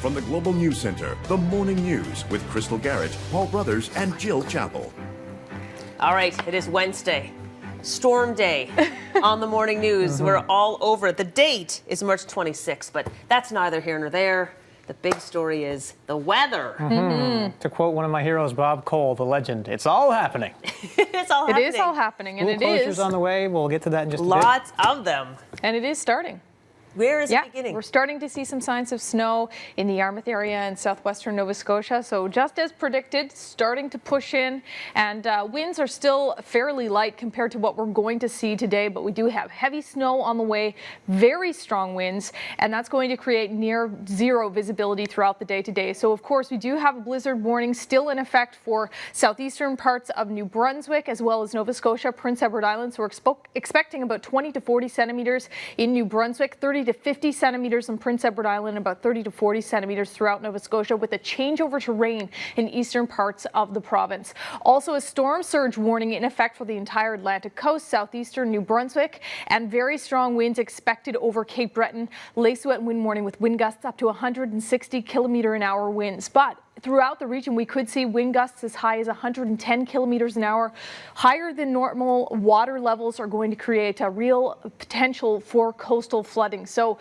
from the Global News Center, the Morning News with Crystal Garrett, Paul Brothers, and Jill Chappell. All right, it is Wednesday. Storm day on the Morning News. We're all over it. The date is March 26th, but that's neither here nor there. The big story is the weather. To quote one of my heroes, Bob Cole, the legend, it's all happening. It's all happening. It is all happening, and School closures on the way. We'll get to that in just a bit. Lots of them. And it is starting. Where is it beginning? We're starting to see some signs of snow in the Yarmouth area and southwestern Nova Scotia. So just as predicted, starting to push in, and winds are still fairly light compared to what we're going to see today. But we do have heavy snow on the way, very strong winds, and that's going to create near zero visibility throughout the day today. So of course, we do have a blizzard warning still in effect for southeastern parts of New Brunswick as well as Nova Scotia, Prince Edward Island. So we're expecting about 20 to 40 centimeters in New Brunswick, 30 to 50 centimeters in Prince Edward Island, about 30 to 40 centimeters throughout Nova Scotia, with a changeover to rain in eastern parts of the province. Also, a storm surge warning in effect for the entire Atlantic coast, southeastern New Brunswick, and very strong winds expected over Cape Breton. Lace wet wind warning with wind gusts up to 160 kilometer-an-hour winds. But throughout the region, we could see wind gusts as high as 110 kilometers an hour. Higher than normal water levels are going to create a real potential for coastal flooding. So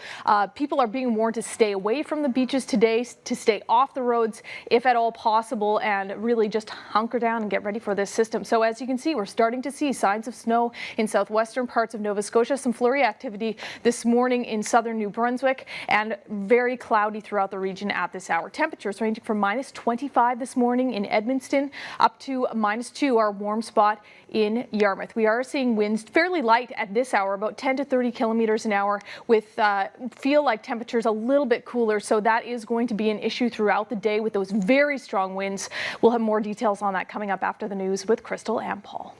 people are being warned to stay away from the beaches today, to stay off the roads if at all possible, and really just hunker down and get ready for this system. So as you can see, we're starting to see signs of snow in southwestern parts of Nova Scotia, some flurry activity this morning in southern New Brunswick, and very cloudy throughout the region at this hour. Temperatures ranging from minus 25 this morning in Edmundston up to -2, our warm spot in Yarmouth. We are seeing winds fairly light at this hour, about 10 to 30 kilometers an hour, with feel like temperatures a little bit cooler. So that is going to be an issue throughout the day with those very strong winds. We'll have more details on that coming up after the news with Crystal and Paul.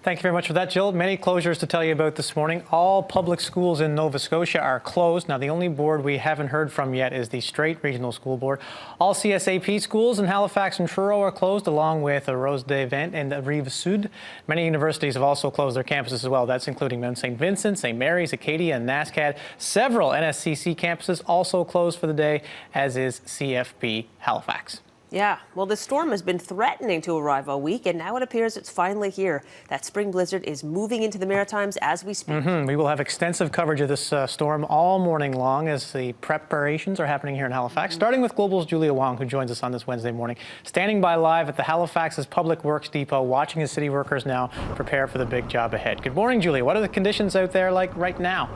Thank you very much for that, Jill. Many closures to tell you about this morning. All public schools in Nova Scotia are closed. Now, the only board we haven't heard from yet is the Strait Regional School Board. All CSAP schools in Halifax and Truro are closed, along with Rose des Vents and Rive Sud. Many universities have also closed their campuses as well. That's including Mount St. Vincent, St. Mary's, Acadia, and NASCAD. Several NSCC campuses also closed for the day, as is CFB Halifax. Yeah, well, the storm has been threatening to arrive all week, and now it appears it's finally here. That spring blizzard is moving into the Maritimes as we speak. We will have extensive coverage of this storm all morning long as the preparations are happening here in Halifax, starting with Global's Julia Wong, who joins us on this Wednesday morning, standing by live at the Halifax's Public Works Depot, watching his city workers now prepare for the big job ahead. Good morning, Julia. What are the conditions out there like right now?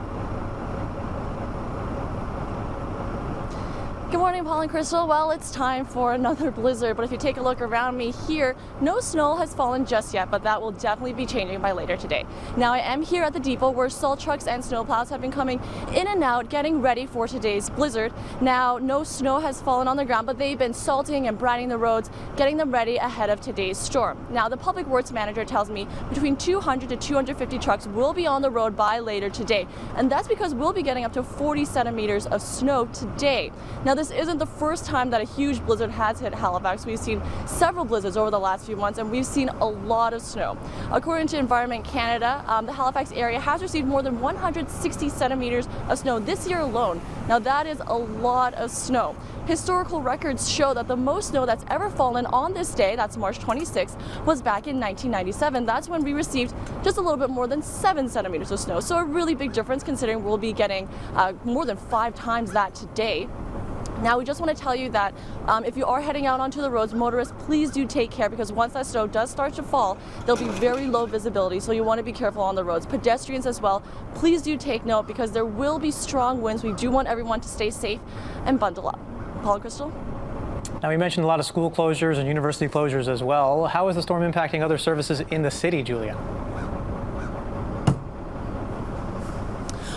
Good morning, Paul and Crystal. Well, it's time for another blizzard, but if you take a look around me here, no snow has fallen just yet, but that will definitely be changing by later today. Now, I am here at the depot where salt trucks and snowplows have been coming in and out, getting ready for today's blizzard. Now, no snow has fallen on the ground, but they've been salting and brining the roads, getting them ready ahead of today's storm. Now, the public works manager tells me between 200 to 250 trucks will be on the road by later today, and that's because we'll be getting up to 40 centimeters of snow today. Now, this isn't the first time that a huge blizzard has hit Halifax. We've seen several blizzards over the last few months, and we've seen a lot of snow. According to Environment Canada, the Halifax area has received more than 160 centimeters of snow this year alone. Now, that is a lot of snow. Historical records show that the most snow that's ever fallen on this day, that's March 26th, was back in 1997. That's when we received just a little bit more than 7 centimeters of snow. So a really big difference, considering we'll be getting more than 5 times that today. Now, we just want to tell you that if you are heading out onto the roads, motorists, please do take care, because once that snow does start to fall, there'll be very low visibility, so you want to be careful on the roads. Pedestrians as well, please do take note, because there will be strong winds. We do want everyone to stay safe and bundle up. Paul and Crystal? Now, we mentioned a lot of school closures and university closures as well. How is the storm impacting other services in the city, Julia?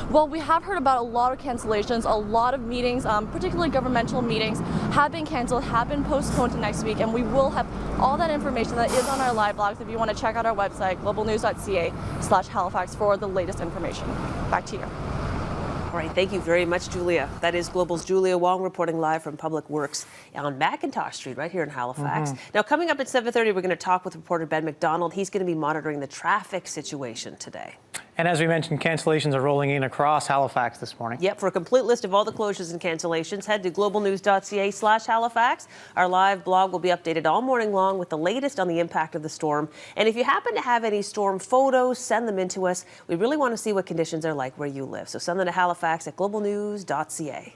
Well, we have heard about a lot of cancellations, a lot of meetings, particularly governmental meetings, have been canceled, have been postponed to next week, and we will have all that information that is on our live blogs if you want to check out our website, globalnews.ca/Halifax, for the latest information. Back to you. All right, thank you very much, Julia. That is Global's Julia Wong reporting live from Public Works on McIntosh Street right here in Halifax. Now, coming up at 7:30, we're going to talk with reporter Ben McDonald. He's going to be monitoring the traffic situation today. And as we mentioned, cancellations are rolling in across Halifax this morning. Yep, for a complete list of all the closures and cancellations, head to globalnews.ca/Halifax. Our live blog will be updated all morning long with the latest on the impact of the storm. And if you happen to have any storm photos, send them in to us. We really want to see what conditions are like where you live. So send them to Halifax at globalnews.ca.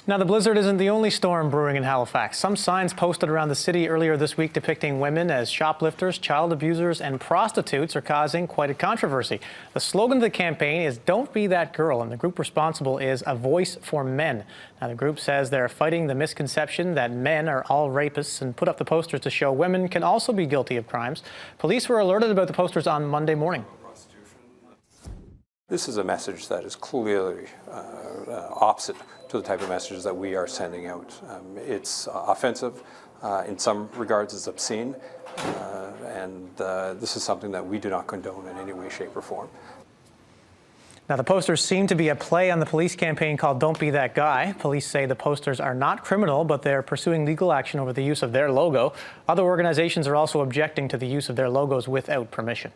Now, the blizzard isn't the only storm brewing in Halifax. Some signs posted around the city earlier this week depicting women as shoplifters, child abusers, and prostitutes are causing quite a controversy. The slogan of the campaign is "Don't Be That Girl," and the group responsible is A Voice for Men. Now, the group says they're fighting the misconception that men are all rapists and put up the posters to show women can also be guilty of crimes. Police were alerted about the posters on Monday morning. This is a message that is clearly opposite to the type of messages that we are sending out. It's offensive. In some regards, it's obscene. And this is something that we do not condone in any way, shape, or form. Now, the posters seem to be a play on the police campaign called Don't Be That Guy. Police say the posters are not criminal, but they're pursuing legal action over the use of their logo. Other organizations are also objecting to the use of their logos without permission.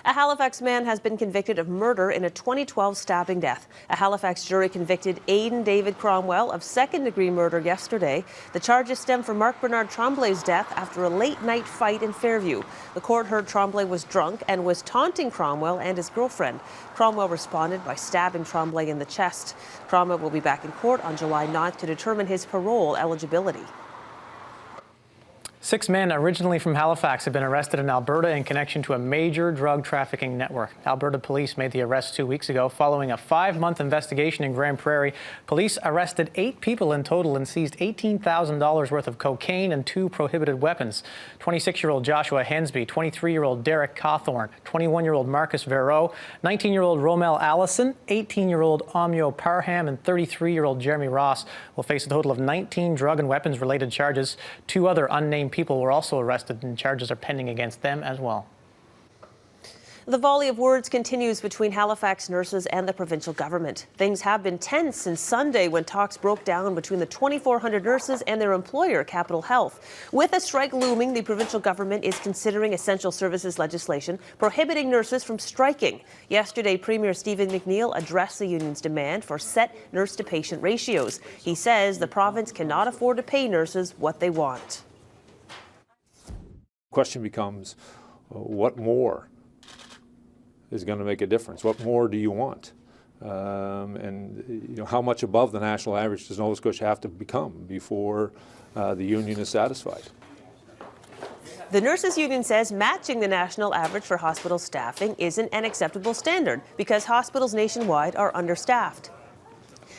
A Halifax man has been convicted of murder in a 2012 stabbing death. A Halifax jury convicted Aidan David Cromwell of second-degree murder yesterday. The charges stem from Mark Bernard Tremblay's death after a late-night fight in Fairview. The court heard Tremblay was drunk and was taunting Cromwell and his girlfriend. Cromwell responded by stabbing Tremblay in the chest. Cromwell will be back in court on July 9th to determine his parole eligibility. 6 men originally from Halifax have been arrested in Alberta in connection to a major drug trafficking network. Alberta police made the arrest 2 weeks ago following a 5-month investigation in Grand Prairie. Police arrested 8 people in total and seized $18,000 worth of cocaine and 2 prohibited weapons. 26-year-old Joshua Hensby, 23-year-old Derek Cawthorn, 21-year-old Marcus Verreau, 19-year-old Romel Allison, 18-year-old Omyo Parham, and 33-year-old Jeremy Ross will face a total of 19 drug and weapons-related charges. 2 other unnamed people were also arrested and charges are pending against them as well. The volley of words continues between Halifax nurses and the provincial government. Things have been tense since Sunday when talks broke down between the 2,400 nurses and their employer, Capital Health. With a strike looming, the provincial government is considering essential services legislation prohibiting nurses from striking. Yesterday, Premier Stephen McNeil addressed the union's demand for set nurse-to-patient ratios. He says the province cannot afford to pay nurses what they want. Question becomes, what more is going to make a difference? What more do you want? And how much above the national average does Nova Scotia have to become before the union is satisfied? The Nurses Union says matching the national average for hospital staffing isn't an acceptable standard because hospitals nationwide are understaffed.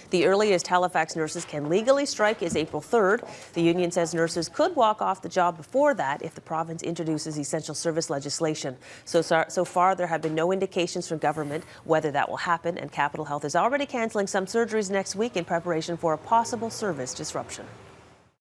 The earliest Halifax nurses can legally strike is April 3rd. The union says nurses could walk off the job before that if the province introduces essential service legislation. So far, there have been no indications from government whether that will happen, and Capital Health is already cancelling some surgeries next week in preparation for a possible service disruption.